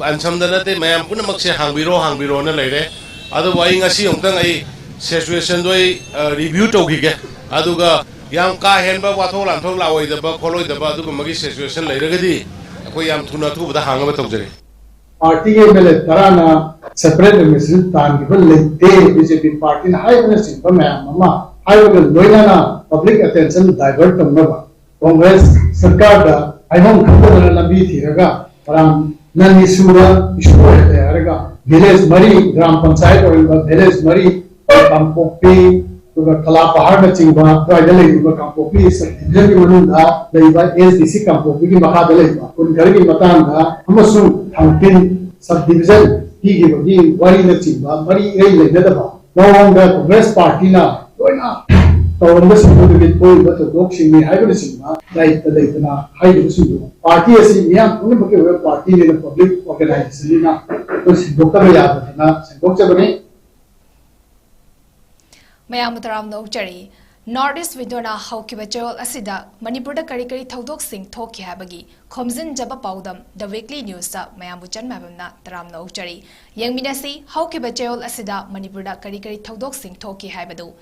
ansamdanate mayam punamak se hangbiro na leire adu wai ngasi ongtang ai situation doi review tawgige aduga yam ka henba wathol lamthol lawoi daba kholoi daba aduga magi situation leiragadi akoi yam thuna thu bada hangaba tawjare party ke mele tarana separate message tan gibal leite BJP party na high minister ba mayam mama high level loina na public attention divert tamnaba Congress sarkar da aihom khapana lambi thiraga param nani sura issue haraga village mari gram panchayat or village mari kampopi to kala pahar na chingba dale ba kampopi division ki manunda daiba SDC kampopi ki makha dale ba un gar ki matan da hamasu thampin sub division ki gi wari na chingba mari ei le da ba long the Congress party na loina tawanda sindu ki koi ba to dok sing ni haiba singma dai ta dai na haiba sindu party asi miyam kun ba ke party ne public organization na to sindu ka ya ba na sindu cha bani Mayamutaram Nokjari, Northeast Vidona Haukiba Joel Asida, Manipur Kari Thaudok Singh Thoki Habagi, �𝐿𝐲 Jaba Paudam, The Weekly News, Mayamuchan Mabamna, Taram Nokjari, Young Minasi, Haukiba Joel Asida, Manipur Kari Thaudok Singh Thoki Habadu,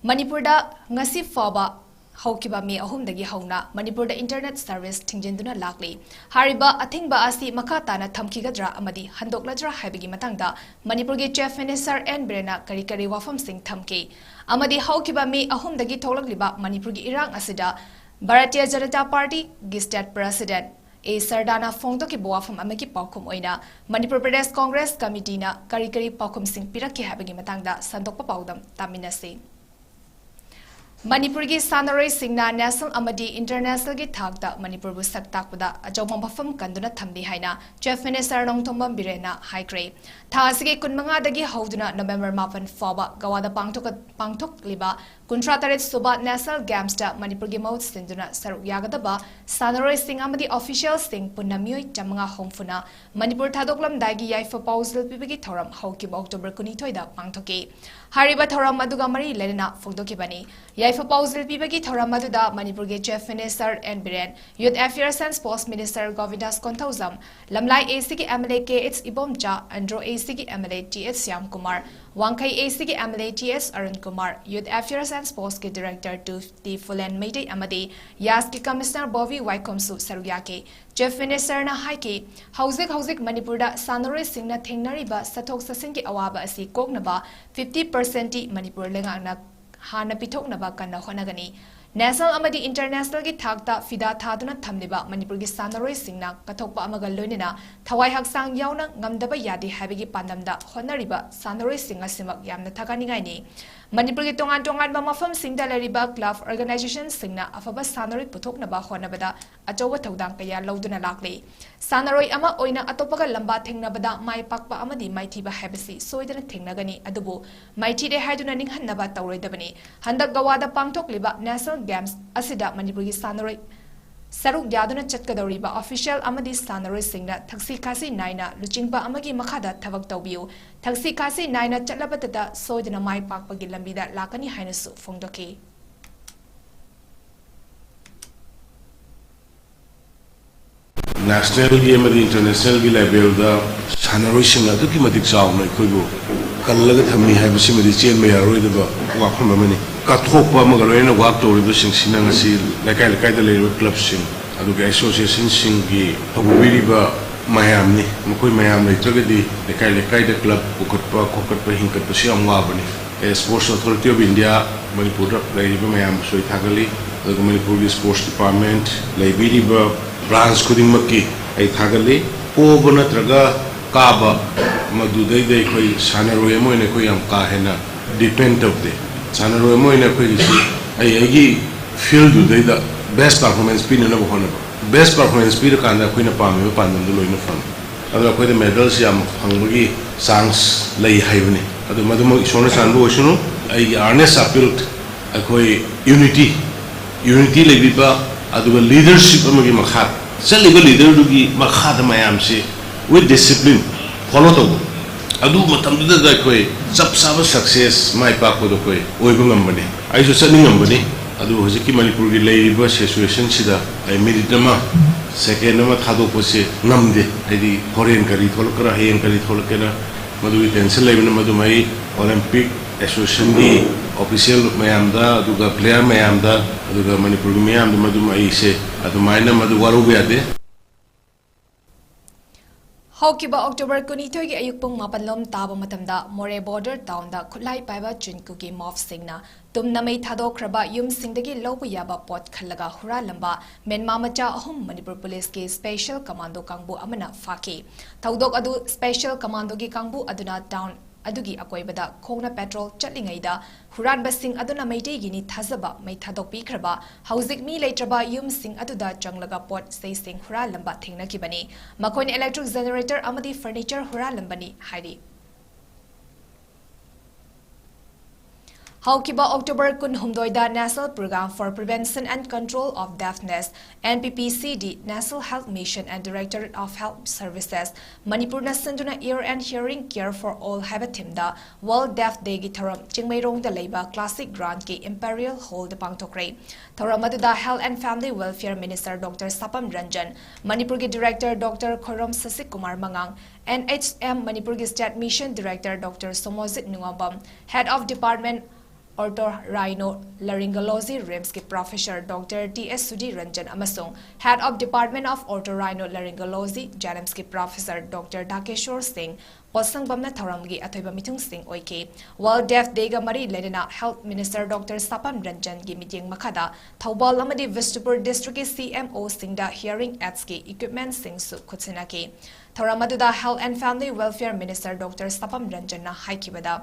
Manipur Ngasi Faba, Haukiba Me Ahumdagi Hauna, Manipur Internet Service Tingjenduna Lakli, Hariba Athingba Asi Makatana Tamkigadra Amadi, Handokladra Habigi Matanga, Manipur Chief Minister N Brena Kari Wafam Singh Thamki, Amadi Haukiba Me Ahumdagi Tolagliba, Manipur Irang Asida, Bharatiya Janata Party, State President, A Sardana Fongtoki Boafam Amaki Paukum Oina, Manipur Pradesh Congress Committee na Kari Paukum Singh Piraki Habigi Matanga, Sandokpa Paudam, Taminasi. Manipur ki Sanaroi Singna National Amadi International ki Thakta Manipur bu Saktakpada Ajawma Bafam Kanduna Thambi Haina Chief Minister Nongthombam Birena Haikre Thasige Kunmanga dagi Hauduna November 8 Faba Gawada Pangtok Liba Kuntrataret Suba National Games da Manipur ki Maut Sinduna Saruk Yagadaba Sanaroi Sing Amadi Official Sing Punamyoi Jamanga Homfuna Manipur Thadoklam Dagi Yaifa Pausel Pibigi Thoram Hauki October Kunitoida Pangtoki Hariba Thoram Maduga Mari Lerena Fogdoki Bani Yaifa Pausel Pibagi Thoram Maduda Manipur ki Chief Minister N Biren Youth Affairs and Sports Minister Govindas Kontauzam Lamlai AC ki MLA 𝐋𝐢𝐯𝐞 Andro AC ki MLA 𝐶𝐻 Shyamkumar Wangkai AC ki MLA 𝐶𝐻 Arun Kumar Youth Affairs and Sports ki Director T Fulen Meitei Amadi Yas ki Commissioner Bobby Waikomsu Sarugyake Chief Minister na Haiki Hauzik Manipur da Sanaroi Singna Thengnariba Sathok Sasin ki awaba asi koknaba 50% Manipur lengana Hana Pitoknaba Kana Honagani National Amadi International ki Thakta Fida Thaduna Thamliba Manipur ki Sanaroi Singna Kathokpa Amaga Loinina Thawai Haksang Yauna Ngamdaba Yadi Habigi Pandamda Honariba Sanaroi Singa Simak Yamna Thakanigaini Manipur ki Tongan Mafam Singda Lariba Club Organization Singna Afaba Sanaroi Puthoknaba Honabada Achowa Thodang Kaya Lauduna Lakli Sanaroi Ama Oina Atopaga Lamba Thengnabada Mai Pakpa Amadi Maithiba Habasi Soidana Thengnagani Adubu Maiti de Haiduna Ninghanaba Tawredabani Handak Gawada Pangtokliba National Games Asida Manipur ki Sanaroi Saruk Yaduna Chatkadoriba Official Amadi Sanaroi Singna Thaksi Kasi Naina Luchingpa Amagi Makhada Thavak Tawbiu Thaksi Kasi Naina Chatlabata Soidana Mai Pakpagi Lambida Lakani Hainasu Fongdoki National game and international level the Sanaroi Singna Tuki Matik Sound like Kugo Kalaga Tami have Simidi Chain Mayaro the Wakamani Kathopa Magarena walked over the Sinangasi like I like the club sing Aduga Association Singi Hobiriba Miami Mukui Miami Tragedy the Kaida Club Ukutpa Kokatpa Hinkat Siam Wabani a Sports Authority of India Manipur Laiba Miami Soi Tagali the Manipur Sports Department Laibiriba branch Kuding Maki a Tagali Obana Traga Kaba Madudai Koi Sanaroi Moine Koyam Kahena depend of the Sanaroi Moine Koyisi I feel today the best performance pin in a best performance speed can the Queen of Palm Pandam the Loin Fund. Other quite the medals Yam Hungary Sangs Lay Haveni. Other Madamo Shonas and Boshino, I Arnes appealed a unity Leviba, other leadership of Mahat. Sell leader to be Mahat Mayamsi with discipline. Follow the Adu Matamda the Koi, Subsava success, my Pako the Koi, Oibungambani. I should send Ngambani, Adu Hosiki Manipuri labor situation Sida, I made it a second में थादोपसे नमदे हाइदी होरेन करी थोलकरा हेन करी थोलकेना मधुगी tension Lebon मधुमई Olympic association की official मैमदा अदुगा player मैमदा अदुगा Manipur की ma'am मधुमई से अदुमाइना मधु वारुब यादे हौकिबा October 22 की अयुक पुंग 8 लोम ताबा मतमदा मोरे border town दा खुलाई पाइबा 𝐭𝐸 मॉफ सिंगना तुमना मई थादोख्रबा युम सिंगदगी लौब याबा पोट खल्लगा हुरा लंबा मेनमा मचा अहुम मणिपुर पुलिस के स्पेशल कमांडो कांगबु अमना फाकी थौदोक अदु स्पेशल कमांडो की कांगबु अदुना टाउन अदुगी अकोइबदा खोंगना पेट्रोल चटलिंगैदा हुरानबा सिंग अदुना मैटेगिनी थाजबा मै थादोकपीख्रबा हौजिक मी लेट्रबा युम सिंग अदुदा चंगलगा पोट सेसिंग हुरा लंबा थेंगनकिबनी मखोइन इलेक्ट्रिक जनरेटर अमदी फर्नीचर हुरा लंबनी हाइरी हौकिबा अक्टोबर 19 दा national programme for prevention and control of deafness NPPCD national health mission and directorate of health services Manipur नसंदुना ear and hearing care for all हैबा थीमदा world deaf day की थरम चिंगमैरोंग दा लेबा क्लासिक ग्रांड के इंपेरियल हॉल दा पांगथोक्रे थरम अदुदा health and family welfare minister doctor Sapam Ranjan Manipur के director doctor Khoram Sasik Kumar Mangang NHM Manipur के state mission director doctor सोमोजित नुंगाबम head of department Otorhinolaryngology RIMS के professor doctor TS Sudhi Ranjan अमसोंग head of department of Otorhinolaryngology JANIMS के प्रोफेसर डॉक्टर ढाकेश्वर सिंह पोसंग बमना थौरमगी अथोइबा मिथुंग सिंह ओइके वर्ल्ड डेफ डे गा मरी लेना health minister doctor Sapam Ranjan की मीटिंग मखादा थौबाल अमदी वेस्टपुर डिस्ट्रिक्ट के CMO सिंगदा हियरिंग एड्स के इक्विपमेंट सिंग सु खुदसिनाके थौरमदुदा health and family welfare minister doctor Sapam Ranjan हाइकिबदा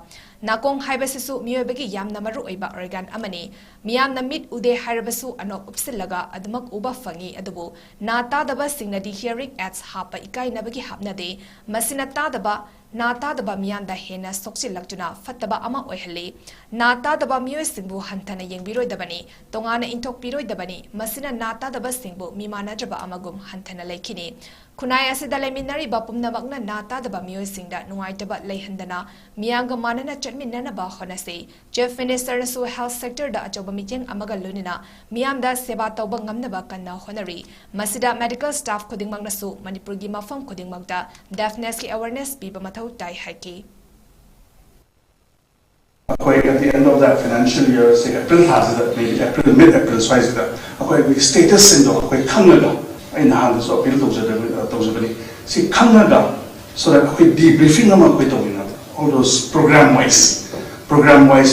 नाकोंग हाइबसिसु मियोबगी यामना मरु ओइबा ऑर्गन अमनी मियाम नमित उदे हाइरबसु अनोक उपसिलगा अदमक उबा फंगी अदुबु नाता दबा सिंगनदी हियरिंग एड्स हापा इकाई नबगी हापनदे मसिनता दबा नाता दबा मियाम दा हेना सोक्सिलक्तुना फत्तबा अमा ओइहले नाता दबा मियोय सिंगबु हंथना येंगबिरोय दबनी तोंगाना इंथोक पिरोय दबनी मसिना नाता दबा सिंगबु मिमानाजबा अमागुम हंथना लेखिनी खुनाय असिदा लेमिनरी बापुमनमकना नाता दबा मियोय सिंगदा नुवाइतबा लेहंदना मियांग मानना चटमिननबा होनसे चीफ मिनिस्टर सु हेल्थ सेक्टर दा अचोबा मीटिंग अमगा लोनिना मियाम दा सेवा तौबा ngamnaba kanna honari masida medical staff khudingmaknasu manipur gi mafam khudingmakta deafness ki awareness piba mathau tai haiki at the end of that financial year say April has that maybe April mid-April so is that status syndrome khangaga in hand so appeal to see khangaga so that debriefing ama tawina all those program wise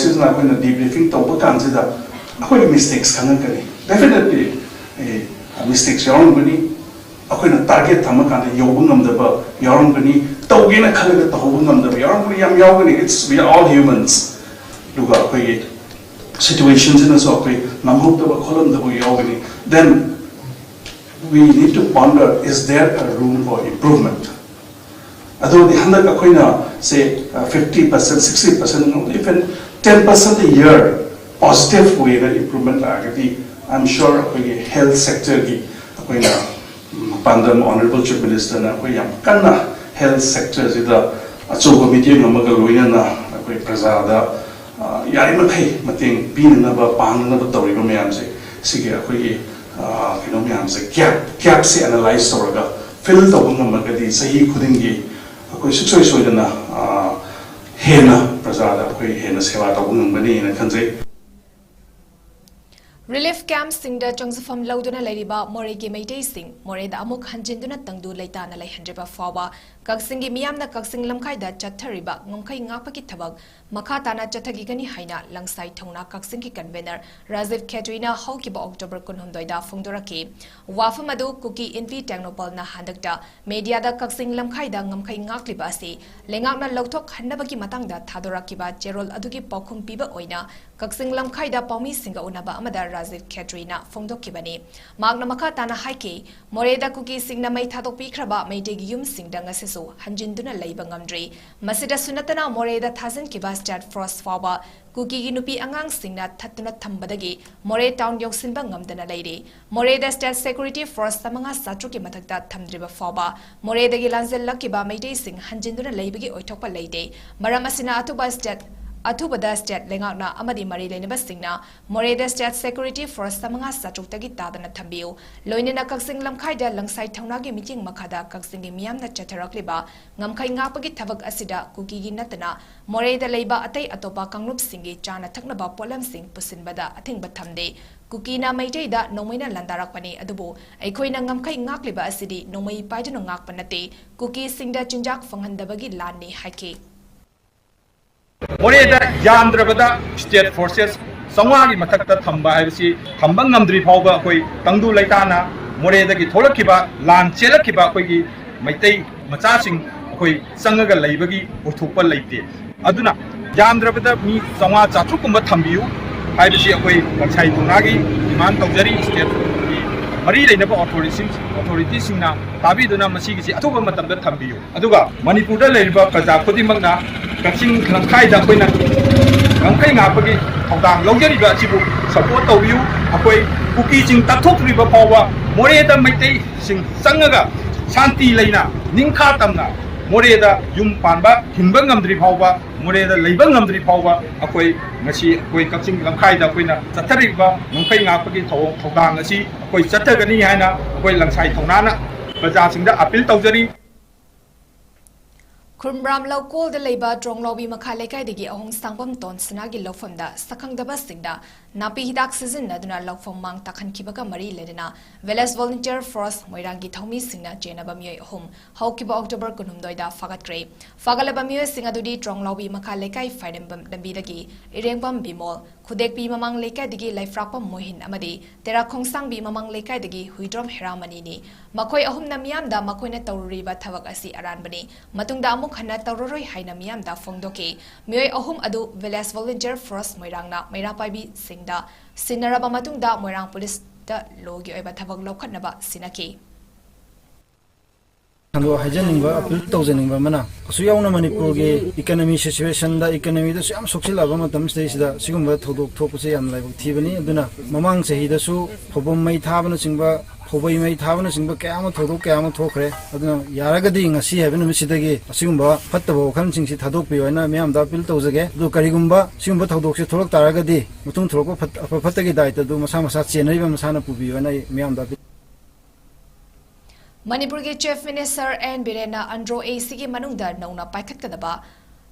is na debriefing tawba kanjida mistakes khangakani definitely mistakes yarongani akoina target thamakanda yobu ngamdaba yarongani tawgena khalaga tawbu ngamdaba yarongani yam yawgani it's we are all humans luga situations in so namhokdaba kholomdaba yawgani then we need to ponder, is there a room for improvement? Although the hundred akoina say 50%, 60%, even 10% a year positive way that improvement agati, I'm sure health sector ki akoina pandam honorable chief minister na akoya kanna health sector ida achoba meeting amaga loina na akoi prajada yari makai mating pinna ba pangna ba tawriba mayam se sige akoi gap se analyze tawraga fill tawbanga magadi sahi khudingi akoi soidana hena prajada akoi hena sewa tawbanga bani na khanjai Relief camp singda chongzafam lauduna lairiba more ki meitei sing more da amuk hanjinduna tangdu leitana laihandriba fawa kaksingi miyamna kaksing lamkhai da chathariba ngomkhai ngakpa ki thabak makha tana chathagi gani haina langsai thongna kaksing ki convener Rajiv Khetwina haukiba October 19 da phongdoraki wafam adu kuki inpi technopal na handakta media da kaksing lamkhai da ngomkhai ngakliba ase lengakna lauthok hannaba ki matang da thadoraki ba cherol adugi paukhum piba oina kaksing lamkhai da paumi singa unaba amada Rajiv Khetwina phongdokibani magna makha tana haike moreda kuki singna mai thadok pikraba meitegi yum singda ngasisu hanjinduna leiba ngamdri masida sunatana moreda thazan kiba stat frost fawa kuki gi nupi angang singna thattuna thambadagi more town yoksinba ngamdana leire moreda state security force tamanga satru ki mathakta thamdriba fawa moredagi lanzel lakiba meitei sing hanjinduna leibagi oithokpa leide maram asina atuba state अथुबदा state लेंगाकना अमदि मरी लेनबसिंगना मोरेदा state security force तमंगा सचुक्तगी तादना थंबियु लोइनेना कक्सिंग लमखाइदा लंगसाइ थौनागी मीटिंग मखादा कक्सिंगी मियामना चथरक्लिबा ngamkhai ngapagi thabak asida kukigi natana moreda leiba atai atopa kanglub singi chana thaknaba polam sing pusinbada athingba thamde kukina maiteida nomaina landarakpani adubu aikoina ngamkhai ngakliba asidi nomai paidunu ngakpanate kuki singda chinjak fanghandabagi lanni haike moreda yamdrabada state forces sawagi mathakta thamba haibsi thamba ngamdri phawba koi tangdu laitana moreda gi tholakiba lan chelakiba koi gi maitai machasing koi sangaga leibagi uthukpa leite aduna yamdrabada mi sawa chachukumba thambiu haibsi koi langsai tunagi demand tawjari state mari leinaba authorities singna tabiduna masigi si athuba matamda thambiu aduga manipur da leiba praja khudimagna kaching langkhai da koina langkhai ngapagi thawdang lawjariba sibu support tawbiu akoi kuki jing tathokriba phawa moreda maitai sing sangaga Santi Laina, Ninka Tamna, Moreda, Yum Panba, Himbangam Dripova, Moreda, Labangam Dripova, Akoi, Nasi, Koi Katsing Lamkaida, Quina, Satariba, Numpay Napaki, Togangasi, Koi Satagani Hana, Koi Langsai Tonana, Bazasing the Apil Tawjari. Kumbram Lokol the Labor, Drong Lobby Makaleka, the Gihong Sangpam Ton, Snagi Lofunda, Sakang the Bastinda, Napi Hidak season, Naduna Lok from Mang Takan Kibaka Marie Ledina, Velas Volunteer Force, Moirangi Tomi Singna, Jena Bamio home, Hawkiba October Kunum Doida, Fagat Grey, Fagalabamio Singadudi, Drong Lobby Makaleka, Fidem Dambidagi, Irembam Bimol, Kudek Bi Mamang Leka Digi, Lifrapam Mohin Amadi, Tera Kongsang Bi Mamang Leka Digi, Huidrom Heramanini, Makoi Ahum Namiam da Makoina Tauriba Tavakasi Aranbani, Matunda Mukhana Tauroi Hainamiam da Fongdoki, Mui Ahum Adu, Velas Volunteer Force Moirangna, Mairapabi Singda, Sinaraba Matunda, Moirang Police da Logi Eba Tavak Lokanaba, Sinaki. Ando hajaninba appeal tawjaninba mana asu yauna manipur ge economy situation da economy da yam soksilaba matam stage da sigumba thodok thopuse yam laibak thibani aduna mamang sahi da su phobom mai thabana singba phobai mai thabana singba kayama thodok kayama thokre aduna yaragadi ngasi habena misidagi asigumba fattaba wakhan singsi thadok pi oina myam da appeal tawjage du karigumba sigumba thodok se tholok taragadi mutung tholok fattagi daita du masa masa chenaiba masana pubi oina myam da Manipur ke Chief Minister N. Birena Andro AC ki manungda nauna paikat kadaba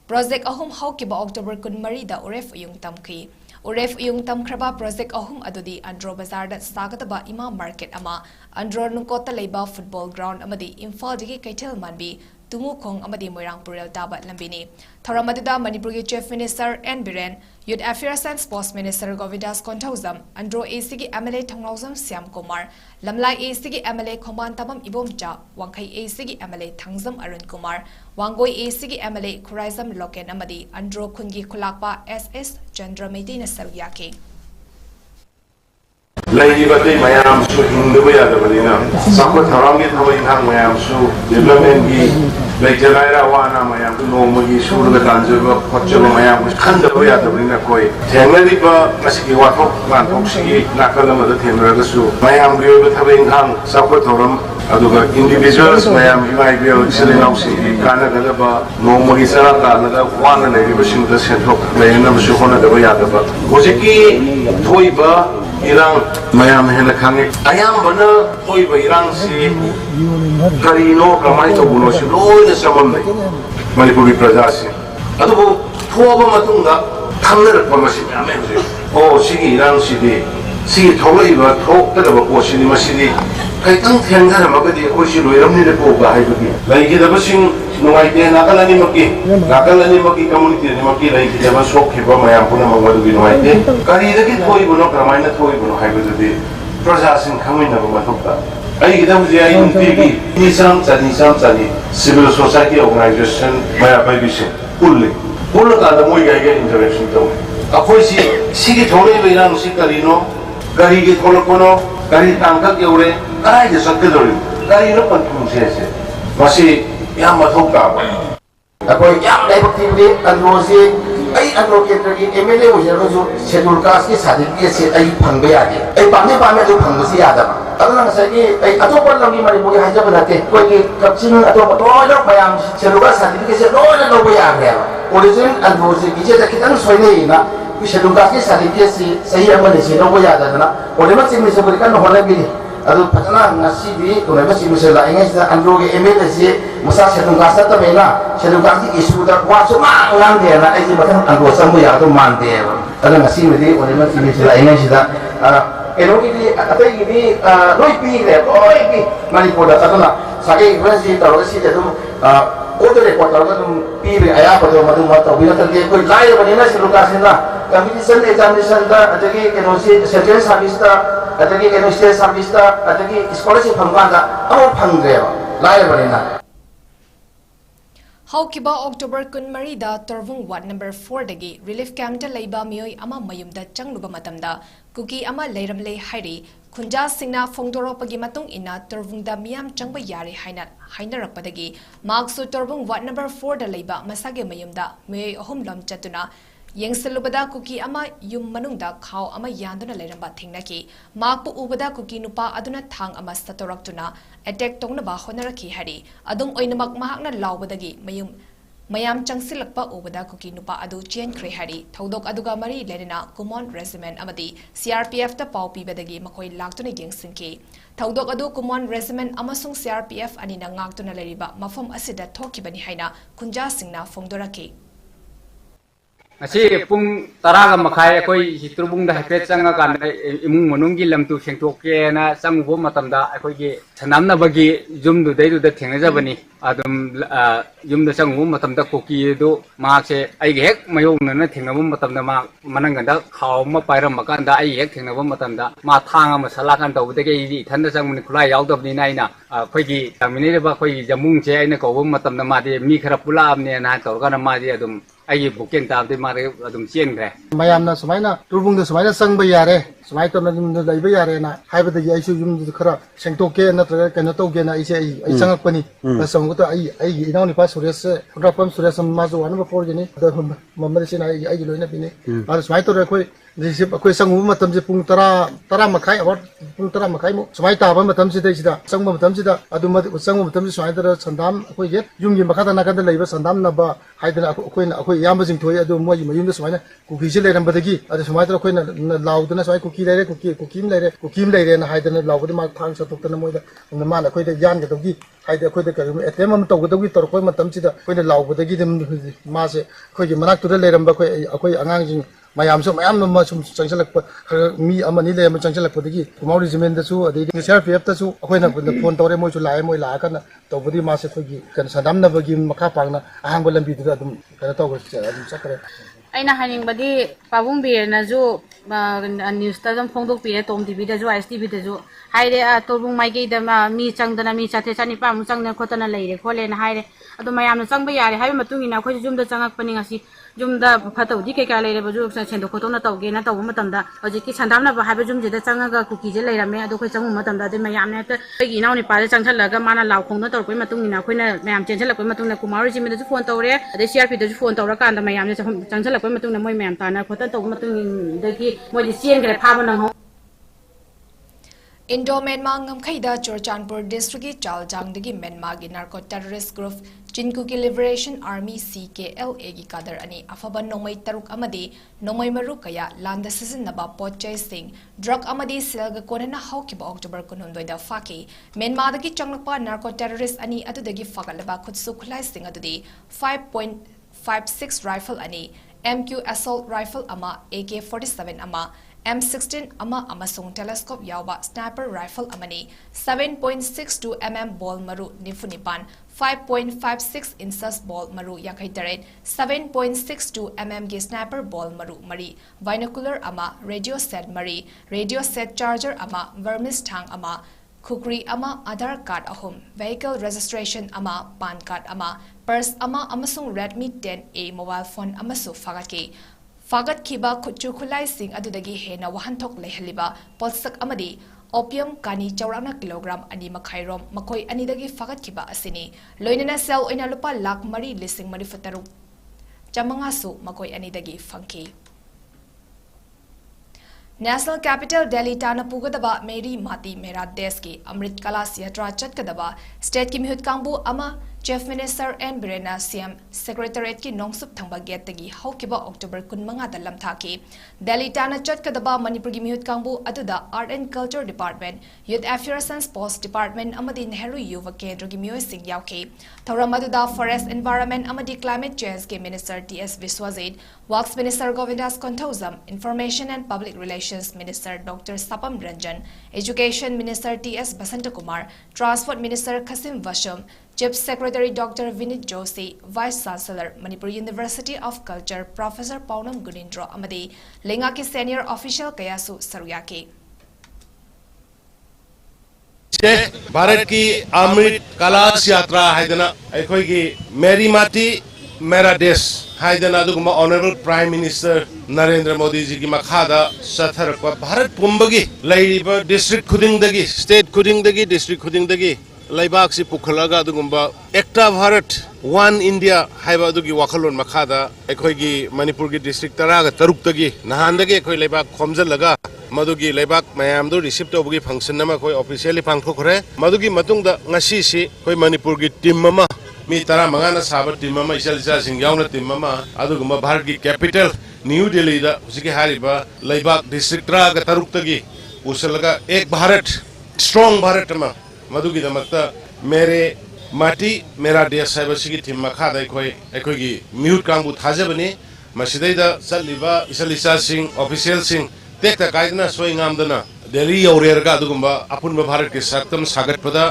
project ahum hawkiba October kun marida uref yung tamki uref yung tamkraba project ahum adudi Andro Bazar da sagataba ima market ama Andro nukota leiba football ground amadi Imphal digi Kaithel manbi Tungu Khong amadi Moirang Purel Dabat Lambini Tharamadida Manipur ke Chief Minister N. Biren Youth Affairs and Sports Minister Govindas Kontauzam Andro AC ki MLA Thonglauzam Siam Kumar Lamlai AC ki MLA Khoman Tabam Ibomcha Wangkai AC ki MLA Thangzam Arun Kumar Wangoi AC ki MLA Khuraizam Loken amadi Andro Khungi Khulakpa SS Chandra Medina Savyake Laibati mayam su hindaba yadabadina sakwa tharangi thaba inhang mayam su development gi laijalaira wana mayam nomagi surga tanjaba khotchaba mayam khandaba yadabadina koi thenglariba masigi wathok lanthok sigi nakalamada thengraga su mayam gi thaba inhang sakwa thoram aduga individuals mayam imaibel selenausi kana galaba nomagi sara kana wana leriba singda senthok mayana su hona daba yadaba hojiki thoiba Irang mayam hena khange ayam bana koi ba irang si karino kamai to buno si loina samam nei manipuri praja si adubu thoba matungda thamner pamasi ame o sigi irang si di si tholai ba thok ta ba ko si ni masidi kai tang thengda ma ba di ko si loiram ni ko ba hai bi lai gi da basing nungai te nakalani maki community ni maki lai gi da sok ki ba mayam puna mangadu bi nungai te kari da ki thoi buno kramai na thoi buno hai ba di praja sing khamai na ba thokta ai gi da bu ji ai newtv ni sam chani civil society organization maya bai bi sing ulli ka da moi ga interaction to akoi si gi thole be ran si karino gari gi tholokono gari tangka ge ure karai de sakke dori gari no pan thum se masi yam mathok ka ba akoi yam dai bakti ni anrosi ai anro kendra gi MLA ho jero jo schedule caste ki certificate se ai phangbe ya ge ai pame du phangbe si ya da adana sai gi ai atopar langi mari mo ge haja banate koi gi kapsin atopar to lo mayam schedule caste certificate se lo ya ge origin अनरोजे गिजे द खितंग सोइने ना schedule cast की certificate से सही अमने से नो याद ना ओरेमा चिमी से बरिकन होने भी अदु फतना नसी भी ओरेमा चिमी से लाएंगे से अनरोगे एमएल से मुसा शेड्यूल कास्ट त मेना शेड्यूल कास्ट की इशू द वासु मा ngang de na ai ji batang अनरो समु या तो मान दे अदु नसी में दे ओरेमा चिमी से लाएंगे से दा एनो की अतै की लोई पी ले लोई पी मणिपुर दा ततना सागे यूनिवर्सिटी तरो सी दे ओदो रिपोर्ट तरो तुम पी रे आया पदो मदु मा तो बिना तके कोई लाइ बनेना शेड्यूल कास्ट ना कम्पिटिशन एग्जामिनेशन दा अदगी केनोसी सेंट्रल सर्विस दा अदगी केनो स्टेट सर्विस दा अदगी स्कॉलरशिप फंगांदा अमो फंग्रेबा लाइ बनेना हौकिबा अक्टोबर 23 दा तोरवुंग वार्ड नंबर 4 दगी रिलीफ कैंप दा लैबा मियोय अमा मयुमदा चंगलुबा मतमदा कुकी अमा लैरमले हाइरी खुंजा सिंगना फोंदोरोपगी मतुंग इना तोरवुंगदा मियाम चंगबा यारे हाइनरपदगी मार्क्सु तोरवुंग वार्ड नंबर 4 दा लैबा मसागे मयुमदा मियोय अहुम लम चतुना यंगसलुबदा कुकी अमा युम मनुंगदा खाव अमा यान्दुना लैरंबा थिंगनाकी माकपु उबदा कुकी नुपा अदुना थांग अमा सतोरक्तुना अटैक तौनबा होनरखी हरी अदुम ओइनमक महाकना लावबदगी मयाम चंगसिलकपा उबदा कुकी नुपा अदु चेनख्रे हरी थौदोक अदुगा मरी लेना कुमोन रेजिमेंट अमदी CRPF ता पाव पीबदगी मखोय लाक्तुना यंगसिनकी थौदोक अदु कुमोन रेजिमेंट अमसुंग CRPF अनिना ngakतुना लेरिबा मफम असिदा थोकिबनी हाइना खुंजा सिंगना फोंदोरकी असी पुंग तरागा मखाय कोई हितुबुंग दा हेपेट चंगा कान इमुंग मनुंगी लमतु सेंटोके ना चंगबो मतमदा अखोयगी सनामना बगी जुमदु दैदु दा थेंगजबनी अदुम जुमदा चंगबो मतमदा कोकी दो मासे आइगे हेक मयोंगना थेंगबो मतमदा मा मनंगदा खावमा पाइरम मकांदा आई हेक थेंगबो मतमदा मा थांगा मसला कान तौबदगे इ थंदा चंगमनि खुला यावदबनी नाइना अखोयगी मिनेबा अखोयगी जमुंगसे आइना कौबो मतमदा मादे मी खरा पुलाबने ना तौरगाना मादे अदुम आई बुकिंग ताबदे मारे अदुम चेनग्रे मयामना सुमाइना तुरबुंग सुमाइना संग यारे सुमाइ तो लैब यारे ना हाइबदगी आइसु युम खरा सेंटोके नत्रगा कनो तौगे ना इसे आई चंगकपनी बसमगु तो आई इनाउ निपा सुरेश फुड्रापम सुरेश माजु वन फोर गिनी ममदे सिना आई लोइना बिने आ सुमाइ तो कोई रिसिप कोई संगु मतम से पुंग तरा मखाई और पुंग तरा मखाई मु सुमाइ ताबा मतम से दैसिदा संगु मतम से दा अदु संगु मतम से सुमाइ तर संदाम कोई जे युम मखादा नाकदा लैब संदाम नबा हाइदना कोई याम जिंग थोय अदु मोय मयुम सुमाइना कुकी से लेरमबदगी अदु सुमाइ तर कोई लाउदना सुमाइ कुकी लेरे कुकीम लेरे ना हाइदना लाउबदि मा थांग सतुक्तना मोयदा माना कोई यान गदगी हाइदे कोई करिम एटेम हम तौगदगी तोरकोय मतम सिदा कोई लाउबदगी मासे कोई मनाक तुदा लेरमबा कोई आंगांग जिंग मयाम चंचलक मी अमनी ले चंचलकपदगी कुमार रेजिमेंट दसु अदि CRPF तसु अखोइना फोन तौरे मोयसु लाए मोय लाकन तौबदि मासे खोगी कन सदामनबगी मखा पांगना अहांग लंबीदुदा अदुम कन तौग चकरे अना हानिंगबदी पाबुंग बिरनाजु न्यूज तदम फोंदोक पिरे टोम टीवी दजु ISTV दजु हाइरे तोबुंग माइगे दमा मी चंगदना मी चाथे चानि पामु चंगना खोतना लेरे खोलेना हाइरे अदु मयामना चंगबा यारे हाइबे मतुंगिना खोइ जुमदा चंगकपनि ngasi जुमदा फतौदी केका लेरे बजु सेंदो खोतोना तौगेना तौब मतमदा हजिकी संदामना हाइबे जुमजेदा चंगागा कुकी जे लेरामे अदु खोइ चंगु मतमदा दे मयामने त पैगी इनाउनि पारे चंगथलगा माना लाउखोंना तौरपै मतुंगिना खोइना मयाम चेंजलपै मतुंगना कुमार रेजिमेंट दजु फोन तौरे अदे CRP दजु फोन तौरा कांदा मयामने चंगथलपै मतुंगना मोय मयाम ताना खोता तौब मतुंगदगी मोदि चेंगरे फाबा नंगौ इंडो म्यांमा ngमखैदा चुरचानपुर डिस्ट्रिक्ट की चालजांगदगी म्यांमा की नार्को टेररिस्ट ग्रुप चिनकू की लिबरेशन आर्मी CKLA की कादर अनि अफबा नोंमै तरुक अमदी नोंमै मरु कया लांदा सिजनबा पोचै सिंह ड्रग अमदी सेलगा कोनना हौकिबा अक्टोबर 19 दा फाकी म्यांमा दगी चंगलपा नार्को टेररिस्ट अनि अदुदगी फगलबा खुदसु खुलाई सिंह अदुदी 5.56 राइफल अनि MQ assault rifle ama AK-47 ama M16 ama amasung telescope yawa sniper rifle amani 7.62 mm ball maru nifunipan 5.56 inches ball maru yakhaitaret 7.62 mm ge sniper ball maru mari binocular ama radio set charger ama vermis thang ama khukri ama Aadhaar card ahum vehicle registration ama pan card ama purse ama amasung Redmi 10A mobile phone amasu fagat khiba khuchu khulai sing adudagi hena wahanthok lehaliba polsak amadi opium kani chawrana kilogram ani makhairom makoi anidagi fagat khiba asini loinana sel oina lupa lakh mari lising mari fataru chamanga su makoi anidagi fangki National Capital Delhi Tana Pugadaba Meri Mati Mera Desh ki Amrit Kalas Yatra Chatkadaba State ki Mihut Kangbu ama Chief Minister N. Birena CM Secretariat ki Nongsup Thangba Gate tagi haukiba October 15 da lamthaki. Delhi tana chatkadaba Manipur gi mihut kangbu aduda Art and Culture Department, Youth Affairs and Sports Department amadi Nehru Yuva Kendra gi mihoi sing yauki. Thauram aduda Forest Environment amadi Climate Change ki Minister T.S. Viswajit, Works Minister Govindas Konthauzam, Information and Public Relations Minister Dr. Sapam Ranjan, Education Minister T.S. Basantakumar, Transport Minister Kasim Vasham, Chief Secretary Dr. Vinit Joshi, Vice Chancellor, Manipur University of Culture, Professor Paunam Gunindro Amadi, Lengaki Senior Official Kayasu Saruyaki. Bharat की अमृत कलाश यात्रा हाइदना अखोई की मेरी माटी मेरा देश हाइदना दुगुमा honourable prime minister Narendra Modi ji की मखादा सथरक भारत पुंबगी लाइब डिस्ट्रिक्ट खुदिंगदगी स्टेट खुदिंगदगी डिस्ट्रिक्ट खुदिंगदगी लाइबाक से पुखलगा दुगुम्बा एकटा भारत वन इंडिया हाइबा दुगी वाखलोन मखादा अखोई की मणिपुर की डिस्ट्रिक्ट तरागा तरुक्तगी नहानदगी अखोई लाइबाक खोमजलगा मधुगी लेबाक मैम रिसीव तौबगी फंक्शन कोई ऑफिशियली पांथोखरे मधुगी मतुंगदा ngasi si कोई मणिपुर की टीम अमा मी 15 साब टीम अमा इचल सिंह यावना टीम अमा अदुगुमा भारत की कैपिटल न्यू दिल्ली दा उसिके हारिबा लेबाक डिस्ट्रिक्ट राग तरुक्तगी उसलगा एक भारत स्ट्रांग भारत अमा मधुगी दमक्ता मेरे माटी मेरा देश हाइबसिगी टीम मखादा अखोई की म्यूट कांगबु थाजबनी मसिदैदा चलिबा इचल सिंह ऑफिशियल सिंह तेक्ता कायदना सोइंगामदना दिल्ली यौरेरगा अदुगुम्बा अपुनबा भारत के सक्तम सागतपदा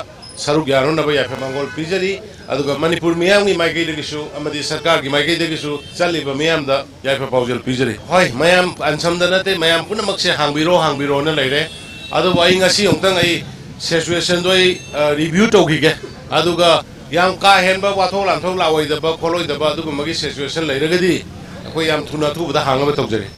सरुक यारोनबा याफे मंगोल पिजरी अदुगा मणिपुर मियामनि माइगैदगिसु अमदि सरकार की माइगैदगिसु चलिबा मियामदा याफे पाउजल पिजरी होय मयाम अनसमदनते मयाम पुनमक्से हांगबिरो न लैरे अदुबा आई ngasi ओंतंग आई सिचुएशन दोय रिव्यू तौगिगे अदुगा याम का हेनबा वाथो लांथो लावैदबा खोलोइदबा अदुगुमगी सिचुएशन लैरगदि अखोय याम थुना थुबदा हांगबा तौजरी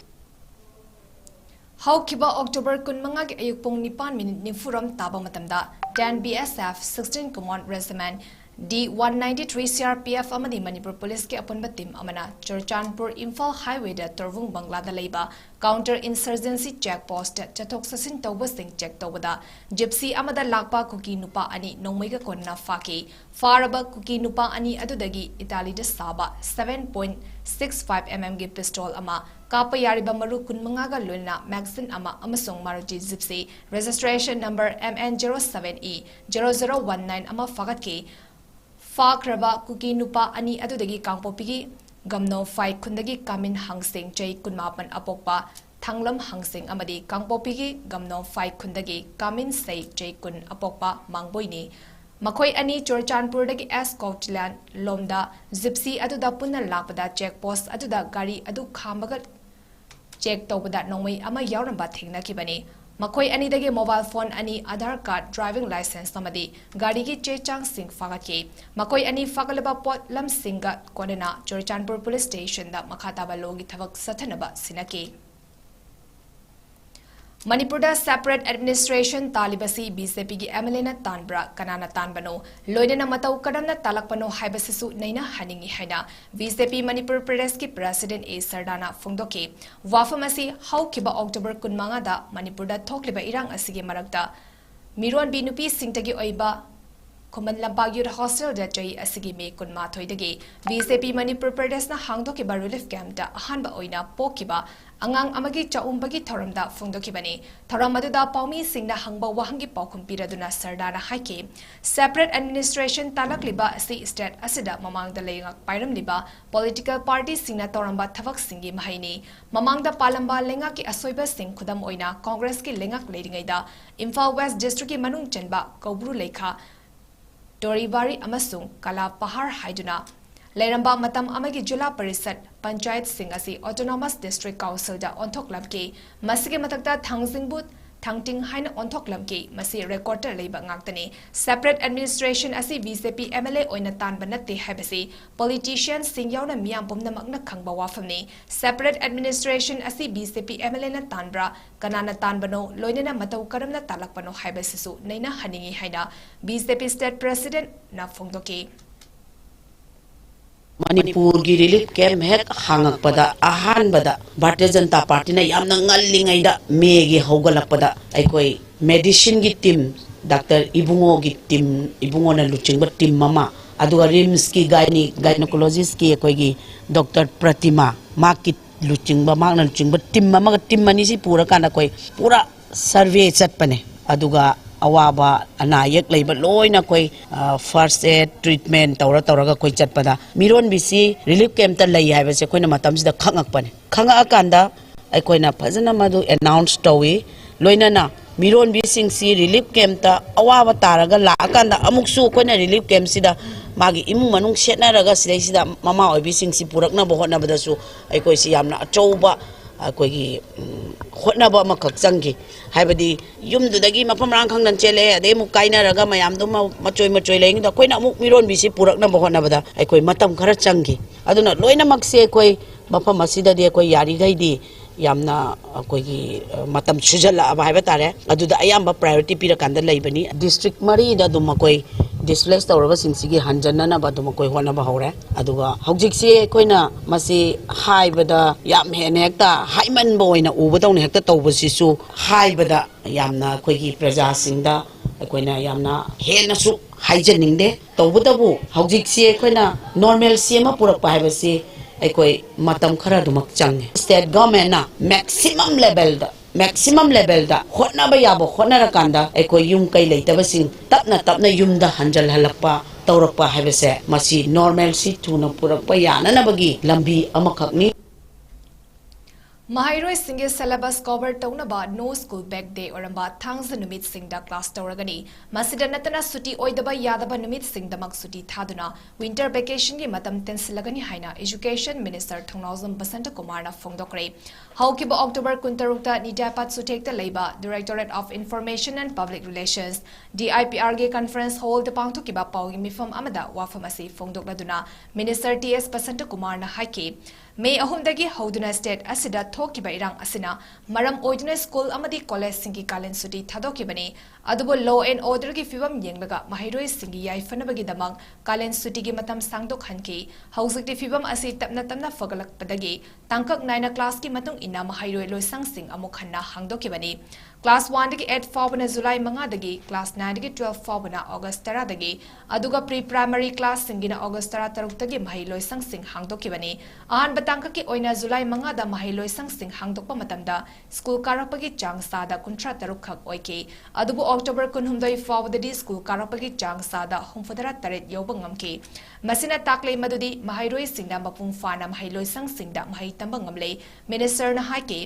Haukiba October 15 ki ayuk pung 9:04 taba matamda 10 BSF 16 Command Regiment D193 CRPF amadi Manipur Police ke apunba team amana Churchanpur Imphal Highway da Torvung Bangla da leiba counter insurgency checkpost chathok sasin tawba sing check tawda gypsy amada lakpa kuki nupa ani nongmaiga konna faki faraba kuki nupa ani adudagi Italy da saba 7.65 mm gi pistol ama Kapa Yariba Maru Kunmangaga Luna Magazine Ama Amasung Maruti Gypsy registration number MN07E 0019 Ama Fakatki Fakraba Kuki Nupa Ani Adudagi Kangpopigi Gamno Fai Kundagi Kamin Hangsing Jay Kunmapan Apokpa Thanglam Hangsing Amadi Kangpopigi Gamno Fai Kundagi Kamin Say Jay Kun Apokpa Mangboini Makoi ani Churchanpur dagi Scotland lomda Gypsy aduda punna lakpada checkpost aduda gari adu khambaga check tawbada nongmai ama yauramba thingna kibani Makoi ani dagi mobile phone ani Aadhaar card driving license namadi gari gi chechang sing fagaki Makoi ani fagalaba pot lam singa konena Churchanpur police station da makhataba logi thavak sathanaba sinaki Manipur da separate administration talibasi BJP gi MLA na tanbra kanana tanbano loidena matau kadamna talakpano haibasisu naina haningi haina BJP Manipur Pradesh ki President A Sardana Phongdoki wafamasi haukiba October 15 da Manipur da thokliba irang asigi marakta miron binupi singtagi oiba Kuman Lampag Youth Hostel da Jai Asigi Me Kunma Thoidagi BJP Manipur Pradesh na hangdokiba relief camp da ahanba oina pokiba Angang amagi chaumbagi thoramda phongdokibani thoram aduda paumi singna hangba wahangi paukhum piraduna sardana haike separate administration talakliba asi state asida mamangda lengak pairamliba political party singna toramba thavak singi mahaini mamangda palamba lenga ki asoiba sing khudam oina congress ki lengak leiringaida Imphal West district ki manung chenba Kaubru Lekha Doribari amasung Kala Pahar haiduna Leramba matam amagi Jila Parisat Panchayat Singh asi Autonomous District Council da onthok lamki masige matakta thangsingbut thangting haina onthok lamki masi recorder leiba ngaktani separate administration asi BJP MLA oina tanba natte haibasi politicians sing yauna miyam pomna magna khangba wafamni separate administration asi BJP MLA na tanbra kanana tanbano loinena matau karamna talakpano haibasisu naina haningi haina BJP state president na phongdoki Manipur gi relief camp hek hangakpada ahanbada Bharatiya Janata Party na yamna ngallingaida megi haugalakpada aikoi medicine gi team Dr. Ibungo gi team Ibungo na luchingba team mama अदुगा रिम्स की gynaecologist की कोई doctor प्रतिमा मा की लुचिंग मांगना लुचिंग team money से पूरा काना कोई पूरा सर्वे चटपने अदुगा अवाबा अनायक लेब लोइना कोई फर्स्ट एड ट्रीटमेंट तौरा कोई चटपदा मिरोन बिसी रिलीफ कैंप त लई हाइबसे कोइना मतमसिदा खंगकपने खंगाकांदा अकोइना फजना मदु अनाउंस तौई लोइना मिरोन बिसिंग सी रिलीफ कैंप त अवाबा तारगा लाकांदा अमुकसु कोइना रिलीफ कैंप सिदा मागी इमुंग मनुंग सेटनारगा सिदा ममा ओबिसिंग सी पुरकना बहोनबदसु अकोइ सी यामना अचौबा अकोई होटनाब चंगी है यूमदी मफम रांग खंगन चेले अदे मुक कायनरगा मयामदो मचोय मचोय लेंग अखोइना अमुक मिरोनबीसी पुरकनब होटनाबदा अखोई मतम खरा चंगी अदुना लोइनमक्से अखोई मफम असिददि अखोई यारिगैदि यामना अखोई मतम सुजल्लाब हाइबा तारे अदुदा अयाम्बा प्रायोरिटी पिरकांदा लैबनी डिस्ट्रिक्ट मरीदा दुम अखोई डिस्प्लेस तौरबा सिंगसिगी हंजनना बदुम अखोई होनबा हौरे अदुगा हौजिकसे अखोइना मसी हाइबदा याम हेने हेक्ता हाइमनबो ओइना उबदौने हेक्ता तौबसिसु हाइबदा यामना अखोइगी प्रजासिंगदा अखोइना यामना हेनसु हाइजनिंगदे तौबदबु हौजिकसे अखोइना नॉर्मल सेमा पुरकपा हाइबसे अखोइ मतम खरा दुमक चंगे स्टेट गवर्नमेंट ना मैक्सिमम लेवल दा होटनाबा याबो होटनारकांदा अखोइ युम कै लेतबसिंग तपना युमदा हंजल हलक्पा तौरकपा हाइबसे मसी नॉर्मल सी थुना पुरकपा याननबगी लंबी अमखकनी Mahairoi singe syllabus cover taunaba no school back day oramba thangsa numit singda class tauragani masida natana suti oidaba yadaba numit singdamak suti thaduna winter vacation gi matam tensilagani haina education minister 𝐶𝐢𝐯𝐬 na phongdokre haukiba october 26 ta nidapat sutekta leiba directorate of information and public relations DIPR ge conference hall de pangthokiba pawgi mifam amada wafam asi phongdokladuna minister TS 𝐵𝑆𝑎𝑛𝑡 na haike May ahumdagi hauduna state asida thokiba irang asina maram oiduna school amadi college singi kalen suti thadokibani adubo law and order gi fibam yenglaga mahairoi singi yaifanabagi damang kalen suti gi matam sangdok hanki hausakti fibam asi tapna fagalak padagi tangkak 9 class ki matung ina mahairoi loisang sing amuk hanna hangdokibani Class 1 dagi 8 fawbana July 5 dagi Class 9 dagi 12 fawbana August 10 dagi aduga pre-primary class singina August 10 dagi mahiloi sang sing hangdokibani ahan batangka ki oina July 5 da mahiloi sang sing hangdokpa matamda school karakpagi chang sada 13 khak oike adubu October 19 fawbadadi school karakpagi chang sada 63 yoba ngamki masina takle madudi mahiroi singda mapung fana mahiloi sang singda mahi tamba ngamle minister na haike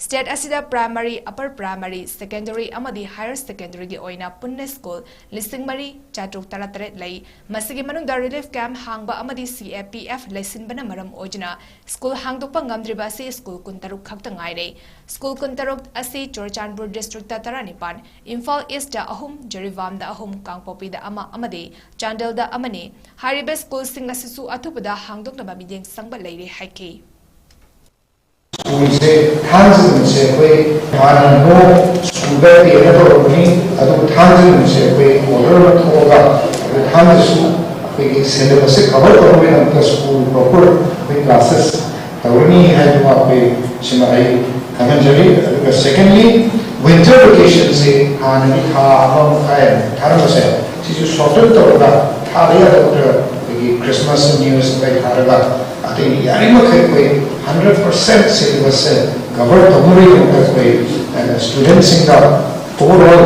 state asida primary upper primary secondary amadi higher secondary gi oina punna school listing mari chatruk taratare lei masigi manung da relief camp hangba amadi CAPF lesson bana maram ojina school hangdokpa ngamdriba se school kuntaruk khakta ngaire school kuntaruk asi Churachandpur district ta 19 Imphal East da ahum Jarivam da ahum Kangpopi da ama amadi Chandel da amani hariba school sing asisu athupada hangdokna ba mideng sangba leire haike School से थांजन से कोई हमारा no school bag ये ना तो अपनी अदो थांजन से कोई ऑर्डर मत होगा थांजन सु कोई सिलेबस से कवर करोगे ना तो स्कूल प्रॉपर कोई क्लासेस तवनी है जो आप पे सिमाई थांजन जरी सेकेंडली विंटर वेकेशन से हानि था हम है थांजन से चीज़ शॉर्टन तो होगा थारिया तो क्रिसमस न्यू ईयर से थारगा I think यारी में कोई 100% syllabus से cover तो मुझे होगा कोई students इंगा overall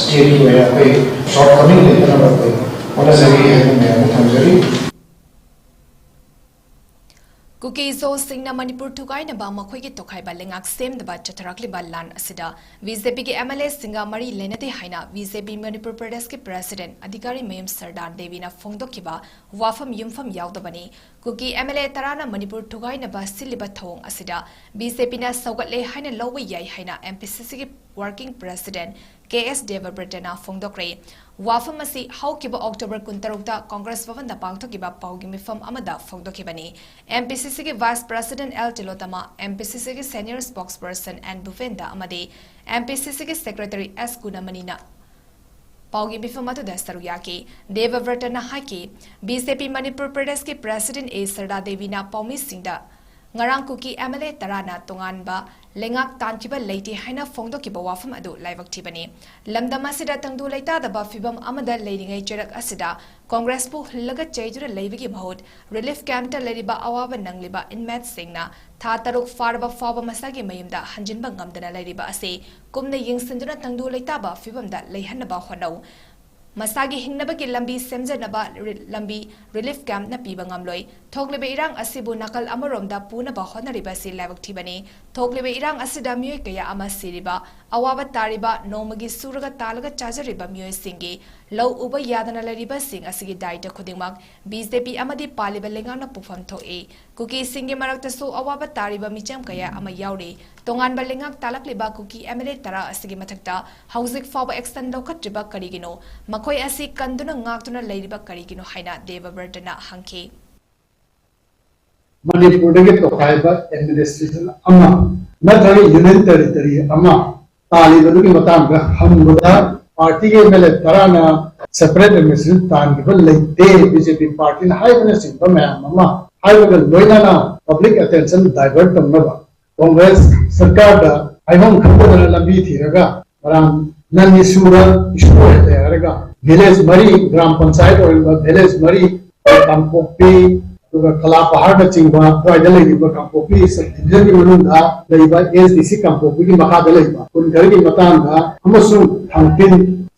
state में या कोई shortcoming नहीं करना कोई वाला जरूरी है मैं मुझे जरूरी 𝐶𝐢𝐯𝐬 Manipur thukainaba makhoi tokhaiba lengak semdaba chatharakliba lan asida BJP ki MLA singa mari lenate haina BJP Manipur Pradesh ki president adhikari Mayam Sardar Devi na phongdokiba wafam yumfam yaudabani kuki MLA tarana Manipur thukainaba siliba thong asida BJP na saugatle haina lowi yai haina MPCC ki working president KS Devabrata phongdokre wafam asi haukiba October 16 ta Congress Bhavan da pangthokiba paugi mifam amada phongdokibani MPCC ki Vice President L Tilotama MPCC ki Senior Spokesperson N Buvenda amadi MPCC ki Secretary S Kunamani na paugi mifam atu dastaruyaki Devabrata na haiki BJP Manipur Pradesh ki President A Sarda Devi na paumi singda ngarang kuki MLA tarana tonganba lengak tankiba leiti haina phongdokiba wafam adu laibak thibani lamdam asida tangdu leita daba fibam amada leiringai cherak asida congress pu hillaga cheidura leibigi bahut relief camp ta leriba awaba nangliba inmates singna tha taruk farba faba masagi mayumda hanjinba ngamdana leriba ase kumna yingsinduna tangdu leita ba fibam da leihanaba honau masagi hingnabagi lambi semjanaba lambi relief camp na piba ngamloi thoklebe irang asibu nakal amaromda puna ba honariba si laibak thibani thoklebe irang asida miyoi kaya ama siriba awaba tariba nomagi suraga talaga chajariba miyoi singi low uba yadana lariba sing asigi daita khudingmak BJP amadi paliba lengana pufam thoe kuki singi marakta so awaba tariba micham kaya ama yauri tongan balengak talakliba kuki MLA tara asigi mathakta hauzik faba extend lokhatriba karigino makhoi asi kanduna ngaktuna leiriba karigino haina devabardana hangki Manipur dagi tokhaiba administration ama nathari union territory ama talibadu matanga hambuda party ke MLA tarana separate administration tangiba leite BJP party na haibana singba mayam ama haibaga loinana public attention divert tamnaba Congress sarkar da aibam khabadana lambi thiraga ram nani sura issue haraga village mari gram panchayat or village mari kampopi kala pahar da chingba toida leiba kampopi division ki manunda leiba SDC kampopi ki makha da leiba kun gar ki matang da amasu thangpin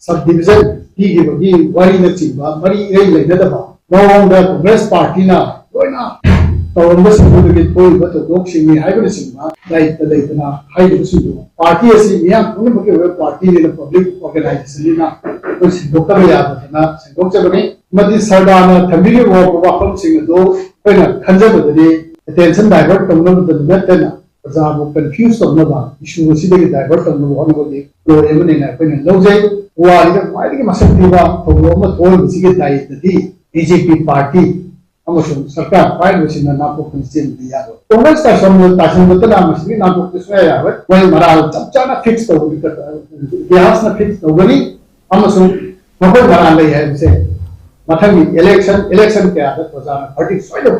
sub division ki gi wari na chingba mari ei leina da ba nawang da Congress party na loina tawamba sindu ki koi ba to dok singi haiba singba leitana haiba sindu party asi miyam kun buke party ni public organization na ko sindokta ya na sindok chabani madi sardana thambi wo wafam sing do koina khanjabadani attention divert tamna the metana azabu confuse tamna ba issue sidagi divert tamna ho ni ko emane na koina lojai wali da mai ki masakti ba problem thol bisige dai tadi BJP party amasung sarkar pai bisina na ko constitution diya congress ta samlo ta samlo na masini na ko kiswa ya wai maral chapchana fix to gas na fix to gani amasung mabai maral lai hai se mathangi election ke adat bazar party soil of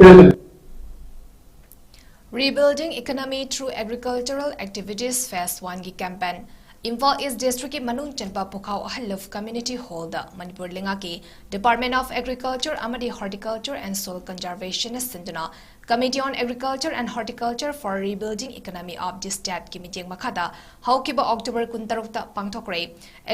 Rebuilding Economy Through Agricultural Activities Phase 1 gi campaign Imphal East District ki Manung Chanpa Pukhau Ahaluf Community Hall da Manipur Linga ki Department of Agriculture amadi Horticulture and Soil Conservation sinduna Committee on Agriculture and Horticulture for Rebuilding Economy of the State ki meeting makhada haukiba October 16 ta pangthokre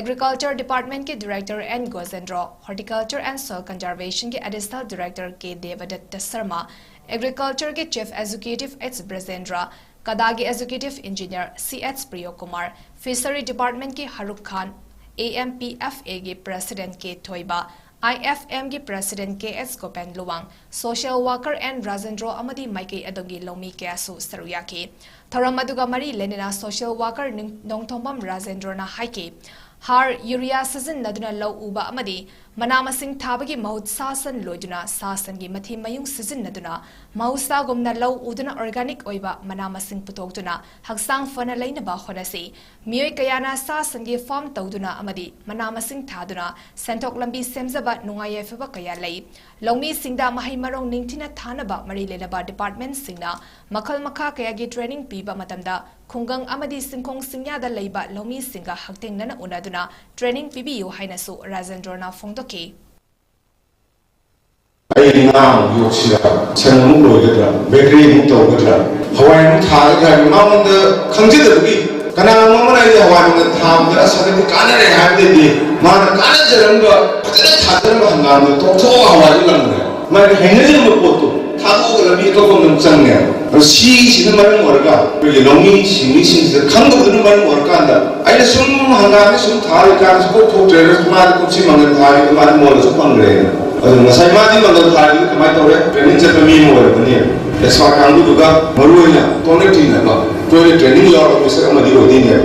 Agriculture Department ki Director N Gozendro Horticulture and Soil Conservation ki Additional Director K Devadatta Sharma Agriculture के Chief Executive H. Brezendra, Kadagi Executive Engineer C.H. Priyo Kumar, Fishery Department के Haruk Khan, AMPFA के President K. Thoiba, IFM के President K.S. Gopen Luwang, Social Worker and Rajendro Amadi Maike Adongi Lomi Keasu Saruyaki, Thoramadugha Mari Lenina Social Worker Nongthombam Rajendro na Haike, Har Urea Season Naduna Low Uba Amadi, Manamasing Tabagi Mahut Sasan Loduna, Sasan gi Mathi Mayung Season Naduna, Mausa Gumna Low Uduna Organic Oiba, Manamasing Putogduna, Haksang Fana Lainaba Honasi, Mui Kayana Sasan gi Farm Toduna Amadi, Manamasing Taduna, Santok Lambi Semzaba Nungaye Fabakaya Lay, Lomi Singda Mahimarong Ningtina Tanaba Mari Lenaba Department Singna, Makal Maka Kayagi Training Piba Matamda, Kungang Amadi Singkong Singya da Leiba Lomi Singa Hakting Nana Unaduna, Training PBU Hainasu Razendrona Fongdoki. I now you see Channel Logan, Bakery Mutoga, Hawaiian Targa, Mount the Considerably. Kana Mamma Hawaiian Town, the Asaka Canary have the day, Mana Canada, Tataranga, Toto Hawaii, my Henry Mopoto, Tago, the Mito from Sanga, she is the man worker, really lonely, she misses the Kango the man worker. I assume Hangami, some Tarikans go to traders, Madakuchim and Tari, Madame Molas upon rain. Masai Madi on the Tari, Kamatore, training Japanese over near. That's why Kanduga, Maruina, Tonatina, toilet training law officer Madio Dina.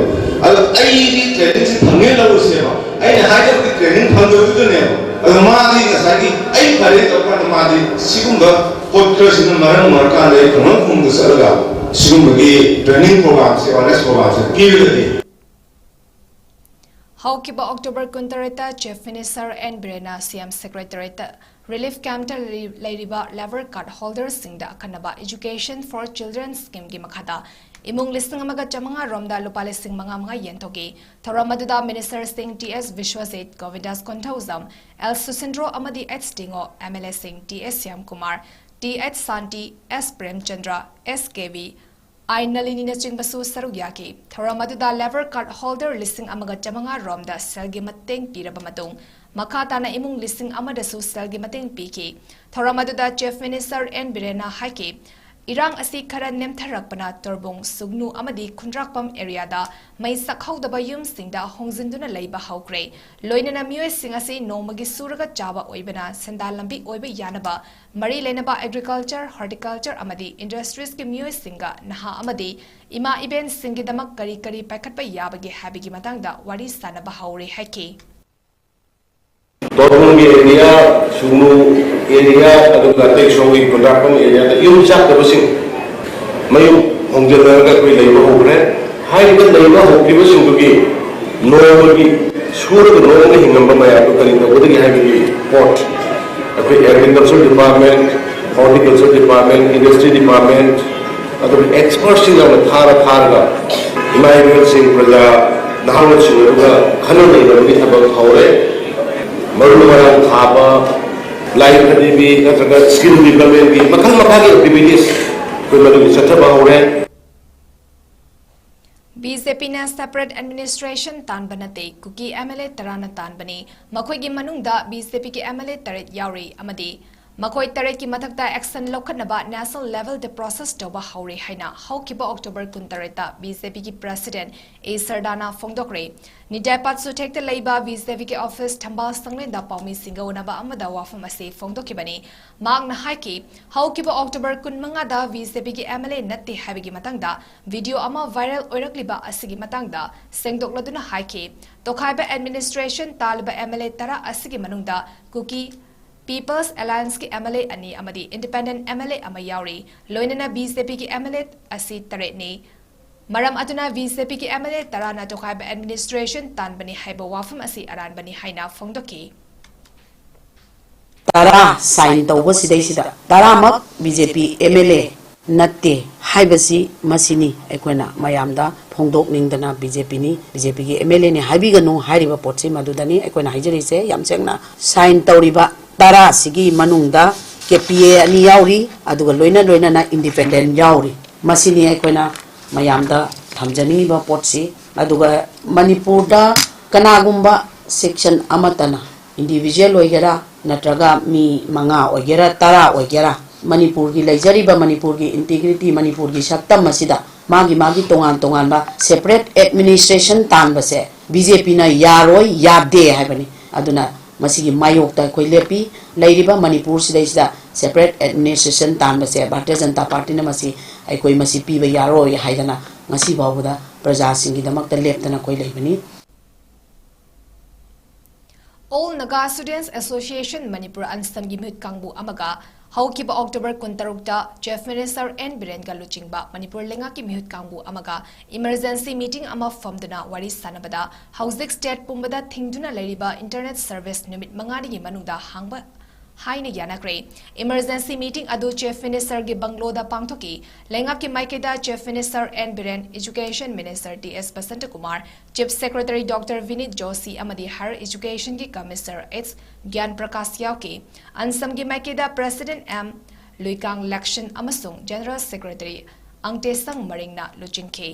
I training Pamela was here. I had the training Pandu to the name. Madi, Sagi, I parade upon the Madi, Sigumba, Podcast in the Maran Markanda, from the Salaga, Sigumba training programs, or less programs, period. Haukiba October Kuntareta Chief Minister N Birena CM Secretariat Relief Camp Lairiba Lever Card Holders Singda Kanaba Education for Children Scheme gi Makada Imung listing amaga chamanga romda lupa listing mga yentogi Tharamaduda Minister Singh TS Vishwasit Govindas Konthauzam El Susindro Amadi H Stingo MLA Singh TS Hyamkumar TH Santi S Premchandra SKV I Nalini Chingbasu Saruyaki, Tharamaduda Lever Card Holder listing amaga chamanga romda selgi mateng pirabamadung, Makatana imung listing amadasu selgi mateng piki, Tharamaduda Chief Minister N Birena Haiki, Irang asi kara nemtharakpana torbong sugnu amadi khundrakpam area da mai sakhaudaba yum singda hongzinduna leiba haukre loinana miyoi sing asi nomagi suraga chaba oibana senda lambi oiba yanaba mari lenaba agriculture horticulture amadi industries ki miyoi singa naha amadi ima iben singidamak kari kari paikhatpa yabagi habigi matangda wari sanaba haure haki Torbongi area, Sunu area, aduga Tek-Shongi Kundrakam area, the Yumchak the Bussing. Mayu Hongjanaka, we labor over high the labor of Pibussing to be normally sure the normal Hingamba Mayaka in the Woody Heavy Port. Agricultural Department, Horticultural Department, Industry Department, other experts in the Thara Tharga, Immanuel Singh Praja, Nahamat Suga, Hanoni, the about Hore. Marunumara Thaba, Life Academy, Skill Development, Makamaki activities, BJP na separate administration tanbanate kuki MLA tarana tanbani makoy gi manungda BJP ki MLA taret yauri amadi makoy taret ki mathakta action lokhanaba national level the process toba hauri haina haukiba October kuntareta BJP ki president A Sardana Fongdokre Nidapat su tek the leiba BJP ki office thamba sanglen da paumi singona ba amada wafam ase Fongdokibani magna haiki haukiba October kunmanga da BJP ki MLA natti habigi matangda video ama viral oirakliba asigi matangda sengdokladuna haiki tokhaiba administration talba MLA tara asigi manungda kuki People's Alliance ki MLA ani amadi Independent MLA amayauri loinana BJP ki MLA asi taretni Maram atuna BJP ki MLA tarana tokhaiba administration tanbani haiba wafam asi aranbani haina Fongdoki Tara sign tawba sidai sida tara mak BJP MLA natte haibasi masini ekona mayamda phongdok ningdana BJP ni BJP ki MLA ni haibiganu hairiba potse madudani ekona haijari se yamchengna sign tawriba Tara sigi manungda KPA ani yauri aduga loina na independent yauri masini ekona mayamda thamjani ba potsi aduga Manipur da kanagumba section amatana individual oigera natraga mi manga oigera tara oigera Manipur gi laijari ba Manipur gi integrity Manipur gi saktam masida magi tongan ba separate administration tan ba se BJP na yaroi yabde haibani aduna masigi mayok ta koi lepi lairiba Manipur sida separate administration tan ba se Bharatiya Janata Party na masi ai koi masi pi ba yaro ya haidana ngasi bawda praja singi damak ta leptana koi leibani All Naga Students Association Manipur Anstam gi mut kangbu amaga haukiba October kuntarukta Chief Minister N Biren Galuchingba Manipur lenga ki mihut kangbu amaga emergency meeting ama famduna wari sanabada Housing State pumbada thingduna lairiba internet service numit mangadi gi manungda hangba haina yanakre emergency meeting adu Chief Minister gi bangloda pangthoki lenga ki maikeda Chief Minister N Biren Education Minister TS Basanta Kumar Chief Secretary Dr Vinit Joshi amadi Higher Education ki Commissioner H Gyan Prakash Yauki ansam gi maikeda President M Luikang Lakshan amasung General Secretary Angte Sang Maringna Luchingke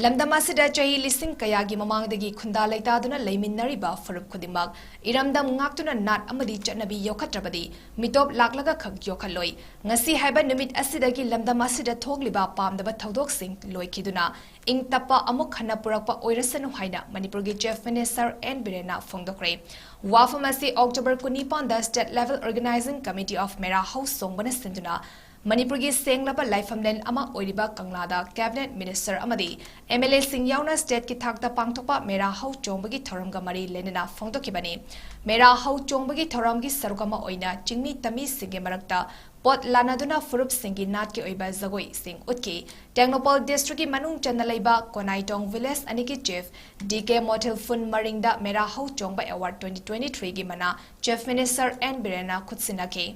Lamdamasida chahi lising kayagi mamangdagi khunda laitaduna leiminariba farup khudimag iramdam ngaktuna nat amadi chatnabi yokhatrabadi mitop laklaga khak yokhaloi ngasi haiba numit asidagi lamdamasida thogliba pamdaba thodok sing loikiduna ing tappa amuk khana purakpa oirasanu haina Manipurgi Chief Minister N Birena Fongdokre wafamasi October 19 da State Level Organizing Committee of Mera House songbana sinduna Manipurgi senglaba laifamlen ama oiriba kanglada Cabinet Minister amadi MLA Singyauna State ki thakta pangthokpa Mera Hau Chongbagi thoramga mari lenena Fongdokibani Mera Hau Chongbagi thoramgi sarukama oina chingmi tami singe marakta पोट लानादुना फुरुप सिंगी नाट के ओइबा जगोई सिंग उत्की टेक्नोपॉल district की मनुंग चन्ना लेबा कोनाइटोंग विलेज अनि की चीफ डीके मोटेल फुन मरिंगदा मेरा हौ चोंगबा अवार्ड 2023 की मना चीफ मिनिस्टर एन बिरेना खुदसिनाके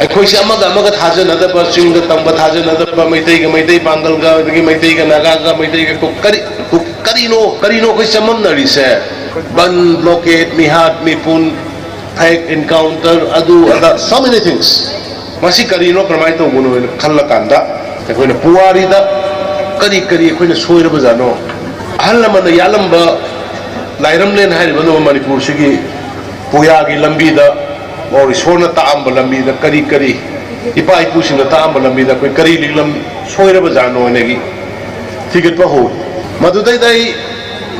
अखोइसे अमगा थाजनदब चिंग तंब थाजनदब मैतई पांगल गा मैतई गा नागा गा मैतई गा करीनो कोई सममनरिसे बन ब्लॉकेट मिहात मिपुन फेक एनकाउंटर अदु अदा so many things मसी करीनो प्रमाण तो गुनो खल्ला कांदा अखोइना पुवारीदा करी अखोइना सोइरब जानो अहलमन यालंब लाइरमलेन हारिबनो मणिपुर सिगी पुयागी लंबीदा और ईश्वर तांब लंबी करी इपा इपुसिंग तांब लंबी कोई करी लिलम सोइरब जानो नेगी थिगत हो मदुदै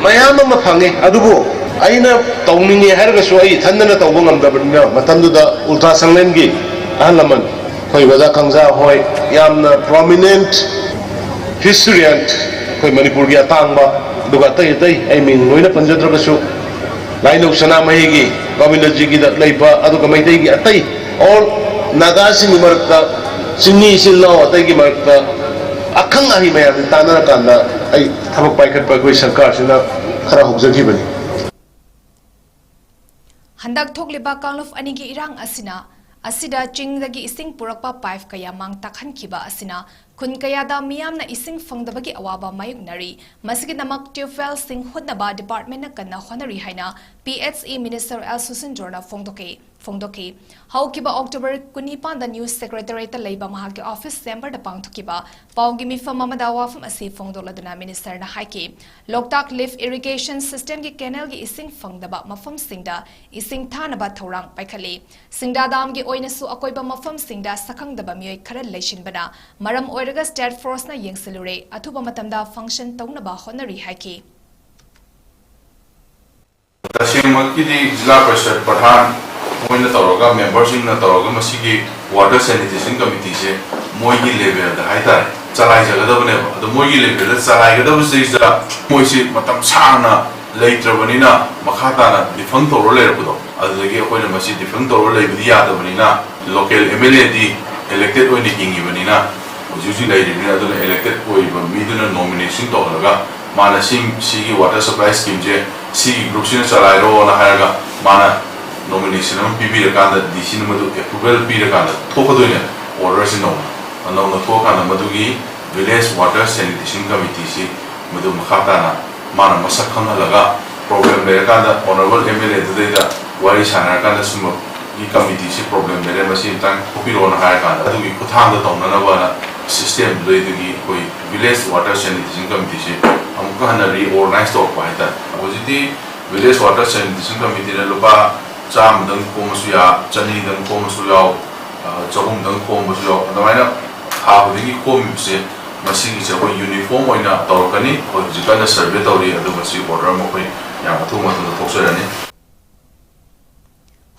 मयाम अमा फंगे अदुबो अइना तौनिंगे हरगसो अइ थंदना तौब ngамदबनिना मतंदुदा उल्टा संगलेनगी अहलमन कोई वजा खंगजा होय यामना प्रोमिनेंट हिस्टोरियन कोई मणिपुर की अतांगबा दुगा तै अइ मिंग लोइना पंजद्रगसो लाइनौ सना महेगी गोविंद जी की लेबा अदुगा मैतै की अतै और नागा सिंग मरकता सिंगी सिल्लो अतै की मरकता अखंग अहि मयाम ताना कांदा अइ थबक पाइखत कोई सरकार सिना खरा होजखिबनी हंदक थोकलिबा कांगलुफ अनि की इरांग असिदा चिंगदगी इसिंग पुरकपा पाइप कया मांग ताखनखिबा असिना खुन कयादा मियामना इसिंग फंगदबगी अवाबा मायुकनरी मसिगी नमक ट्यूबवेल सिंग हुदनबा डिपार्टमेंट कन्ना honorary हाइना PHE minister L सुसिनजोरना फोंदोके हौकिबा October 19 दा न्यूज सेक्रेटरीट लेबा महाके ऑफिस चेंबर दा पांगथुकिबा पाउगी मिफम अमदा वाफम असि फोंदोलदना मिनिस्टर ना हाइके लोकताक लिफ्ट इरिगेशन सिस्टम की कैनल की इसिंग फंगदबा मफम सिंगदा इसिंग थानबा थौरांग पाइखले सिंगदा दाम की ओइनसु अकोइबा मफम सिंगदा सखंगदबा मियोय खरा लेशिनबना मरम ओइरगा स्टेट फोर्स ना येंगसिलुरे अथुबा मतमदा फंक्शन तौनबा होनरी हाइके तसेमक्किदि जिला परिषद प्रधान मोइना तौरगा मेंबर्स इन तौरगा मसिगी वाटर सैनिटेशन कमिटी से मोइगी लेवल दा हाइता चलाई जगदबने अदो मोइगी लेवल दा चलाई गदब सेइसा मोइसी मतम साना लेत्रबनिना मखाताना डिफंग तौर लेरबदो अदगी अखोइना मसि डिफंग तौर लेबदि यादबनिना लोकल MLA दी इलेक्टेड ओइनि किंगिबनिना जुजि लेरिबिना अदो इलेक्टेड ओइबा मिदुना नॉमिनेशन तौरगा माना सिगी वाटर सप्लाई स्कीम जे सिगी ग्रुप सिना चलाइरो ना हायगा माना nomination am pibira kanda DC madu approval pira kanda thokadone order sin no anong thokana madugi village water sanitation committee si madu makhata na mana masak khangalaga problem le kanda honorable MLA da wari sana kanda sum gi committee si problem le masi tang kopiro na ha kanda adugi kuthang da tawna na bana system le dugi koi village water sanitation committee si amka hana reorganize to pa ita opposite village water sanitation committee le lupa चाम दंग कोमसुया चनी दंग कोमसुया चहुम दंग कोमसुया अदमाइना हाबदिगी कोमसे मसिगी से कोई uniform होइना तौरकनी और जिकना सर्वे तौरी अदु मसि order मखोइ या मथु मथु थोक्सरनी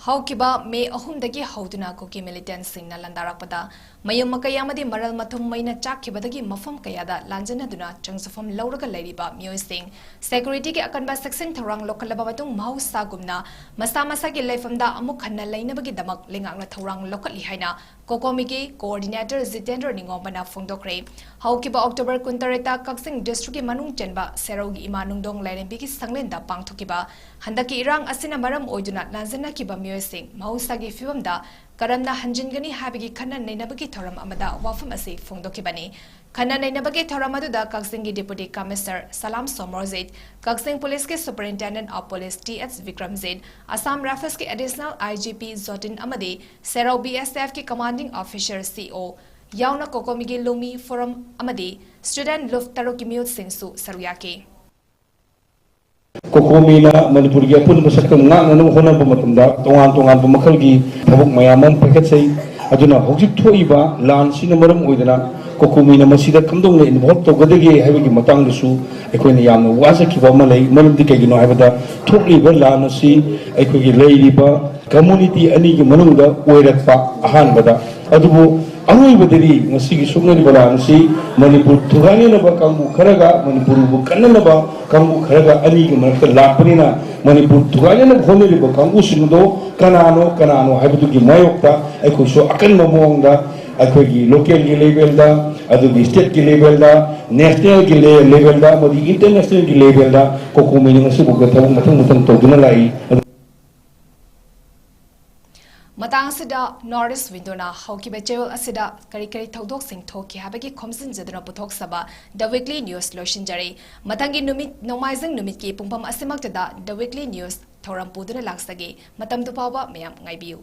हौकिबा मे अहुमदगी हौदुना कोकी मिलिटेंट सिंगना लंदारकपदा मयम मकयामदी मरल मथुम मैना चाखिबदगी मफम कयादा लांजनदुना चंगसफम लौरगा लैरिबा म्यूजिंग सिक्योरिटी के अकनबा सेक्शन थौरांग लोकलबा मतुंग महौसा गुमना मसा मसा के लेफमदा अमुक खन्ना लैनबगी दमक लेंगांगना थौरांग लोकली हाइना कोकोमिगी कोऑर्डिनेटर जितेंद्र निंगोबना फोंदोक्रे हौकिबा अक्टोबर 19 कक्सिंग डिस्ट्रिक्ट की मनुंग चेनबा सेरोगी इमानुंगदोंग लैरेंबीगी संगलेंदा पांगथुकिबा हंदकी इरांग असिना मरम ओइदुना लांजना किबा म्यूजिंग महौसागी फिवमदा करमना हंजिनगनी हाबिगी खन्ना नैनबगी थौरम अमदा वाफम असि फोंदोकिबनी खन्ना नैनबगी थौरम अदुदा Kakching deputy commissioner Salam Somorjit Kakching police के superintendent of police TH Vikramjit Assam Rifles के एडिशनल IGP जोटिन अमदी सेरो BSF के कमांडिंग ऑफिसर CO याउना कोकोमिगी लुमी फोरम अमदी स्टूडेंट लुफ तरो की म्यूट सिंसु सरुयाके कोकोमीना मणिपुर की अपुन मसकम नांगन होनब मतमदा तोंगान तोंगान मखल की थबक मयामम पैकेटसै अदुना हौजिक थोइबा लान सिना मरम ओइदना कोकोमीना मसिदा कमदोंग इन्वॉल्व तोगदगे हाइबगी मतंगदसु एकोइना यामना वाजखिबा मलै मरमदि कैगिनो हाइबदा थोकलिबा लान असि एकोइगी लैरिबा कम्युनिटी अनि की मनुंगदा ओइरकपा अहानबदा अदुबो अरोइबदरी ngasi suknani balansi manipur thugani na ba kambu kharaga manipur bu kanna ba kambu kharaga ani ge marakta lapnina manipur thugani na khoneli ba kambu singdo kanano haibdu gi mayokta ai so akan momongda ai gi local gi level da adu gi state gi level da national gi level da modi international gi level da kokumi ngasi bu ga tawu matang toduna lai matang sida Norris Windona hoki bechewal asida kari thodok sing thoki habagi khomsin jaduna puthok saba The Weekly News lotion jari matangi numit nomaizing numit ki pungpam asimak da The Weekly News thoram puduna laksage matam du pawa mayam ngaibiu